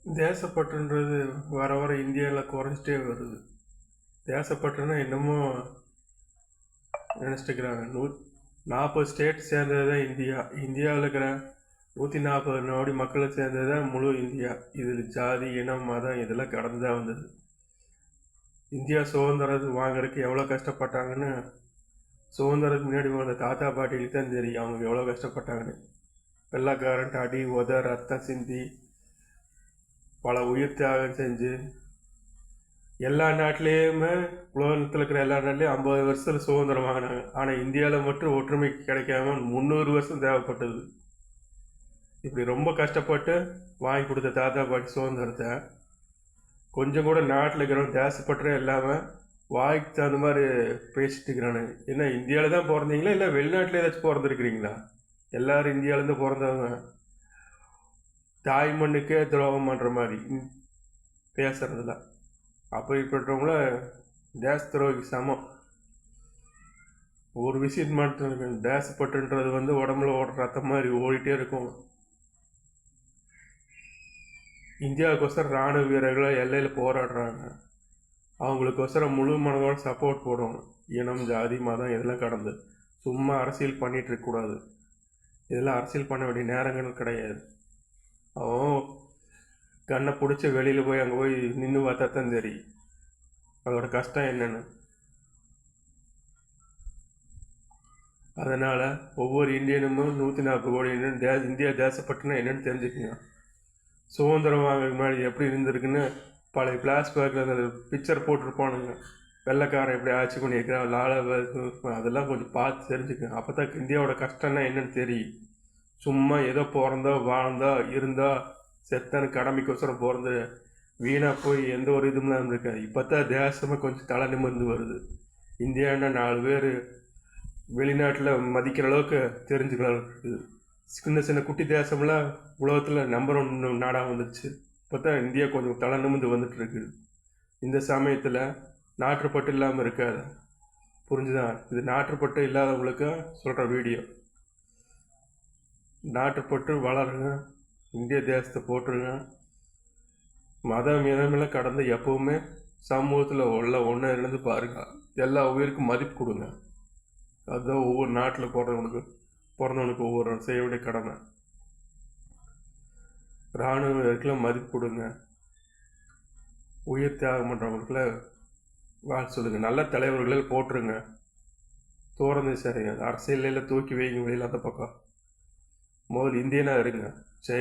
தேசப்பற்றுன்றது வர வர இந்தியாவில் குறைஞ்சிட்டே வருது. தேசப்பற்றுனா என்னமோ நினச்சிட்டுக்கிறாங்க. 40 ஸ்டேட் சேர்ந்தது தான் இந்தியா. இந்தியாவில் இருக்கிற 140 கோடி மக்களை சேர்ந்தது தான் முழு இந்தியா. இதில் ஜாதி, இனம், மதம் இதெல்லாம் கடந்து தான் வந்தது. இந்தியா சுதந்திரம் வாங்குறதுக்கு எவ்வளோ கஷ்டப்பட்டாங்கன்னு சுதந்திரத்துக்கு முன்னாடி வந்த தாத்தா பாட்டிகளுக்கு தான் தெரியும் அவங்க எவ்வளோ கஷ்டப்பட்டாங்கன்னு. வெள்ளைக்காரன்ட்டு அடி உத ரத்தம் சிந்தி பல உயிர் தியாகம் செஞ்சு எல்லா நாட்டிலேயுமே உலகத்தில் இருக்கிற எல்லா நாட்டிலையும் 50 வருஷத்தில் சுதந்திரம் வாங்கினாங்க. ஆனால் இந்தியாவில் மட்டும் ஒற்றுமைக்கு கிடைக்காம 300 வருஷம் தேவைப்பட்டது. இப்படி ரொம்ப கஷ்டப்பட்டு வாங்கி கொடுத்த தாத்தா பாட்டி சுதந்திரத்தை கொஞ்சம் கூட நாட்டில் இருக்கிறவங்க தேசப்பற்றே இல்லாமல் வாய்க்கு தகுந்த மாதிரி பேசிட்டு இருக்கிறானுங்க. என்ன இந்தியாவில் தான் பிறந்தீங்களா இல்லை வெளிநாட்டில் ஏதாச்சும் பிறந்திருக்கிறீங்களா? எல்லோரும் இந்தியாவிலேருந்து பிறந்தவங்க தாய் மண்ணுக்கே துரோகம் பண்ணுற மாதிரி பேசுறதில்ல. அப்படிப்பட்டவங்கள தேச துரோகி சமம். ஒரு விஷயம் மட்டும் தேசப்பட்டுன்றது உடம்புல ஓடுற ரத்தம் மாதிரி ஓடிட்டே இருக்கும். இந்தியாவுக்கோசரம் இராணுவ வீரர்கள் எல்லையில் போராடுறாங்க. அவங்களுக்கோசரம் முழு மனதோட சப்போர்ட் போடணும். இனம், ஜாதி, மதம் இதெல்லாம் கடந்து சும்மா அரசியல் பண்ணிகிட்டு இருக்கக்கூடாது. இதெல்லாம் அரசியல் பண்ண வேண்டிய நேரங்கள் கிடையாது. அவன் கண்ணை பிடிச்சி வெளியில் போய் அங்கே போய் நின்று பார்த்தா தான் தெரியும் அதோட கஷ்டம் என்னென்னு. அதனால் ஒவ்வொரு இந்தியனும் 140 கோடி இந்தியா தேசப்பட்டுனா என்னென்னு தெரிஞ்சுக்குங்க. சுதந்திரம் வாங்குறதுக்கு முன்னாடி எப்படி இருந்திருக்குன்னு பழைய ஃப்ளாஷ்பேக்கில் அந்த பிக்சர் போட்டிருப்பானுங்க. வெள்ளைக்காரன் எப்படி ஆட்சி பண்ணியிருக்கிறான் அதெல்லாம் கொஞ்சம் பார்த்து தெரிஞ்சுக்கங்க. அப்போ தான் இந்தியாவோட கஷ்டம்னா என்னென்னு தெரியும். சும்மா ஏதோ பிறந்தோ வாழ்ந்தோ இருந்தோ செத்தனு கடமைக்கோசரம் பிறந்து வீணாக போய் எந்த ஒரு இதுவும் இருக்காது. இப்போ தான் தேசமாக கொஞ்சம் தலை நிமிர்ந்து வருது. இந்தியான்னா 4 பேர் வெளிநாட்டில் மதிக்கிற அளவுக்கு தெரிஞ்சுக்கிற இருக்குது. சின்ன சின்ன குட்டி தேசம்லாம் உலகத்தில் நம்பர் 1 நாடாக வந்துடுச்சு. இப்போ தான் இந்தியா கொஞ்சம் தலை நிமிர்ந்து வந்துட்டு இருக்குது. இந்த சமயத்தில் நாட்டுப்பட்டு இல்லாமல் இருக்காது. புரிஞ்சுதான்? இது நாட்டுப்பட்டு இல்லாதவங்களுக்கு சொல்கிற வீடியோ. நாட்டுப்பட்டு வளருங்க, இந்திய தேசத்தை போட்டுருங்க. மதம் இதமெல்லாம் கடந்து எப்பவுமே சமூகத்தில் ஒன்றா இருந்து பாருங்க. எல்லா உயிருக்கும் மதிப்பு கொடுங்க. அதுதான் ஒவ்வொரு நாட்டில் பிறந்தவனுக்கு ஒவ்வொரு செய்ய வேண்டிய கடமை. இராணுவர்களுக்கெல்லாம் மதிப்பு கொடுங்க. உயிர் தியாகம் பண்ணுறவங்களுக்குலாம் வாழ் சொல்லுங்கள். நல்ல தலைவர்களே போட்டுருங்க. தோறந்து சரிங்க. அரசியலில் தூக்கி வைங்க வெளியில் அந்த பக்கம். முதல் இந்தியனாக இருங்க. சரி.